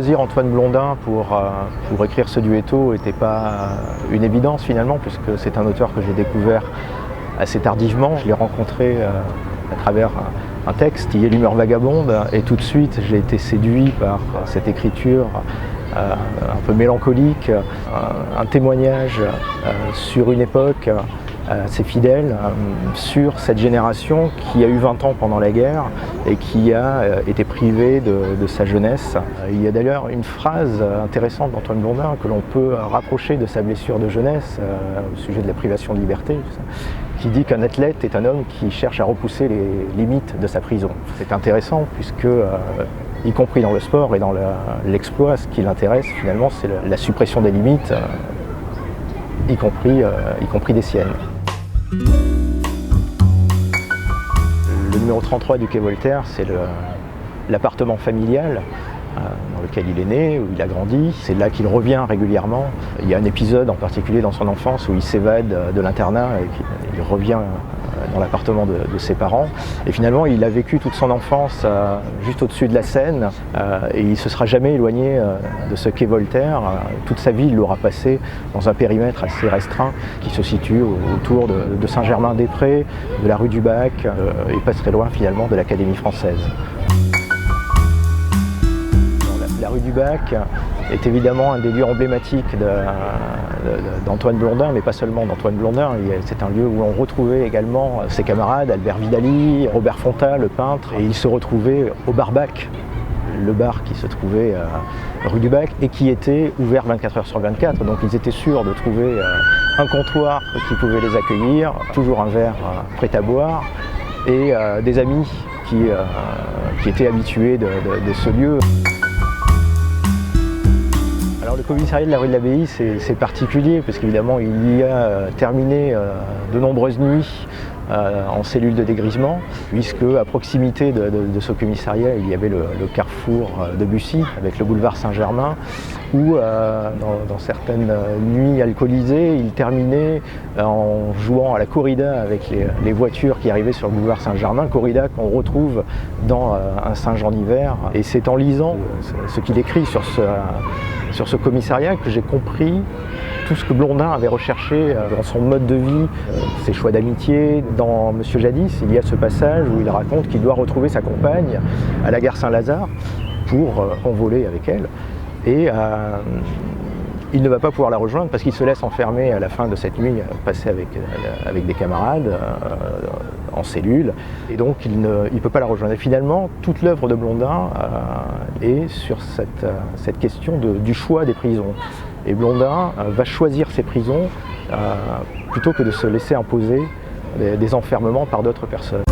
choisir Antoine Blondin pour écrire ce duetto n'était pas une évidence finalement, puisque c'est un auteur que j'ai découvert assez tardivement. Je l'ai rencontré à travers un texte, Il y a l'humeur vagabonde, et tout de suite j'ai été séduit par cette écriture un peu mélancolique, un témoignage sur une époque assez fidèle, sur cette génération qui a eu 20 ans pendant la guerre et qui a été privée de sa jeunesse. Il y a d'ailleurs une phrase intéressante d'Antoine Blondin que l'on peut rapprocher de sa blessure de jeunesse au sujet de la privation de liberté, qui dit qu'un athlète est un homme qui cherche à repousser les limites de sa prison. C'est intéressant puisque, y compris dans le sport et dans l'exploit, ce qui l'intéresse finalement, c'est la suppression des limites, y compris des siennes. Le numéro 33 du quai Voltaire, c'est l'appartement familial dans lequel il est né, où il a grandi. C'est là qu'il revient régulièrement. Il y a un épisode en particulier dans son enfance où il s'évade de l'internat et qu'il revient dans l'appartement de ses parents. Et finalement, il a vécu toute son enfance juste au-dessus de la Seine et il ne se sera jamais éloigné de ce quai Voltaire. Toute sa vie, il l'aura passé dans un périmètre assez restreint qui se situe autour de Saint-Germain-des-Prés, de la rue du Bac et pas très loin finalement de l'Académie française. La rue du Bac est évidemment un des lieux emblématiques d'Antoine Blondin, mais pas seulement d'Antoine Blondin. C'est un lieu où on retrouvait également ses camarades, Albert Vidali, Robert Fonta, le peintre, et ils se retrouvaient au Bar Bac, le bar qui se trouvait rue du Bac et qui était ouvert 24 heures sur 24. Donc ils étaient sûrs de trouver un comptoir qui pouvait les accueillir, toujours un verre prêt à boire, et des amis qui étaient habitués de ce lieu. Alors le commissariat de la rue de l'Abbaye, c'est particulier parce qu'évidemment il y a terminé de nombreuses nuits en cellule de dégrisement, puisque à proximité de ce commissariat il y avait le carrefour de Bussy avec le boulevard Saint-Germain, où dans certaines nuits alcoolisées il terminait en jouant à la corrida avec les voitures qui arrivaient sur le boulevard Saint-Germain, corrida qu'on retrouve dans un Saint-Jean d'hiver. Et c'est en lisant ce qu'il écrit sur ce commissariat que j'ai compris tout ce que Blondin avait recherché dans son mode de vie, ses choix d'amitié. Dans Monsieur Jadis, il y a ce passage où il raconte qu'il doit retrouver sa compagne à la gare Saint-Lazare pour envoler avec elle. Et il ne va pas pouvoir la rejoindre parce qu'il se laisse enfermer à la fin de cette nuit passée avec des camarades en cellule. Et donc il ne peut pas la rejoindre. Et finalement, toute l'œuvre de Blondin est sur cette question du choix des prisons. Et Blondin va choisir ses prisons plutôt que de se laisser imposer des enfermements par d'autres personnes.